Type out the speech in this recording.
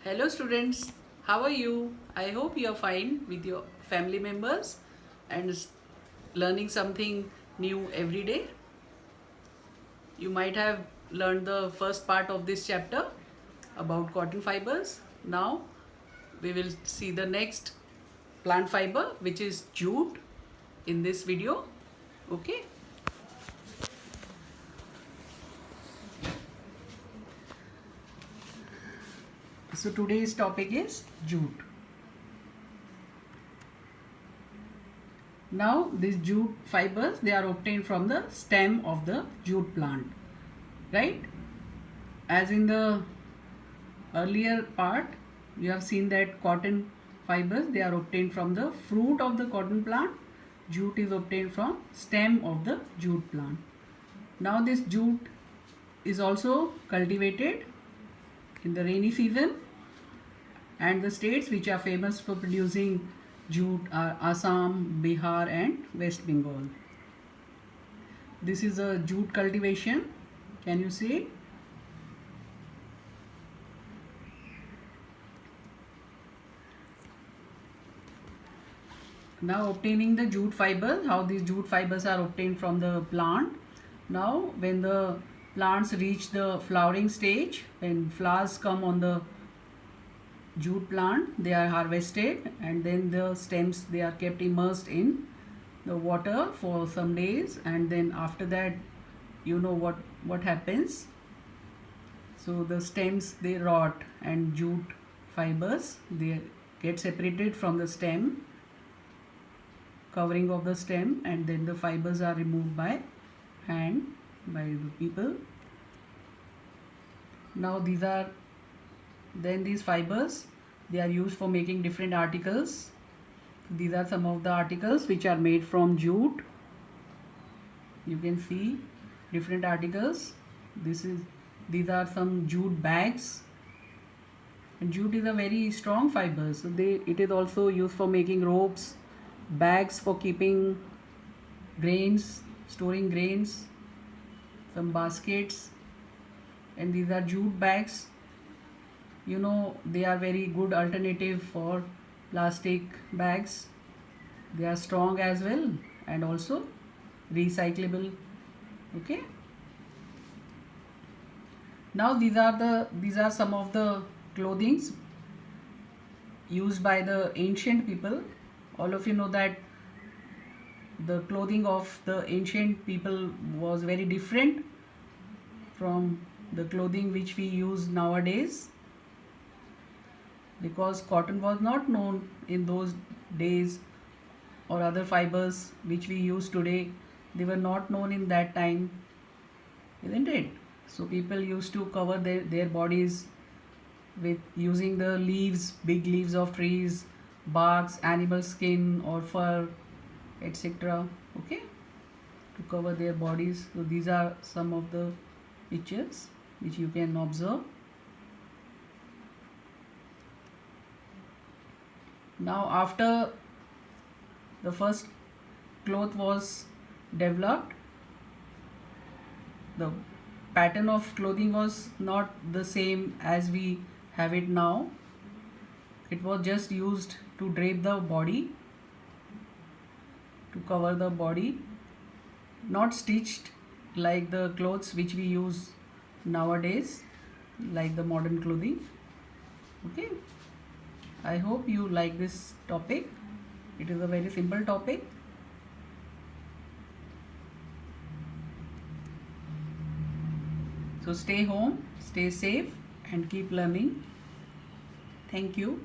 Hello students, how are you? I hope you are fine with your family members and learning something new every day. You might have learned the first part of this chapter about cotton fibers. Now we will see the next plant fiber, which is jute, in this video. Okay. So today's topic is jute. Now these jute fibers, they are obtained from the stem of the jute plant, right? As in the earlier part, you have seen that cotton fibers, they are obtained from the fruit of the cotton plant. Jute is obtained from stem of the jute plant. Now this jute is also cultivated in the rainy season, and the states which are famous for producing jute are Assam, Bihar and West Bengal. This is a jute cultivation. Can you see it? Now obtaining the jute fibers, how these jute fibers are obtained from the plant. Now when the plants reach the flowering stage, when flowers come on the jute plant, they are harvested, and then the stems, they are kept immersed in the water for some days, and then after that, you know what happens. So the stems, they rot, and jute fibers, they get separated from the stem, covering of the stem, and then the fibers are removed by hand by the people. Now these fibers, they are used for making different articles. These are some of the articles which are made from jute. You can see different articles. These are some jute bags, and jute is a very strong fiber, so it is also used for making ropes, bags for keeping grains, storing grains, some baskets, and these are jute bags. You know, they are very good alternative for plastic bags. They are strong as well and also recyclable. Okay. Now these are some of the clothings used by the ancient people. All of you know that the clothing of the ancient people was very different from the clothing which we use nowadays, because cotton was not known in those days, or other fibers which we use today, they were not known in that time, isn't it? So people used to cover their bodies with using the leaves, big leaves of trees, barks, animal skin or fur, etc. Okay, to cover their bodies. So these are some of the pictures which you can observe. Now after the first cloth was developed, the pattern of clothing was not the same as we have it now. It was just used to drape the body, to cover the body, not stitched like the clothes which we use nowadays, like the modern clothing. Okay, I hope you like this topic. It is a very simple topic. So stay home, stay safe and keep learning. Thank you.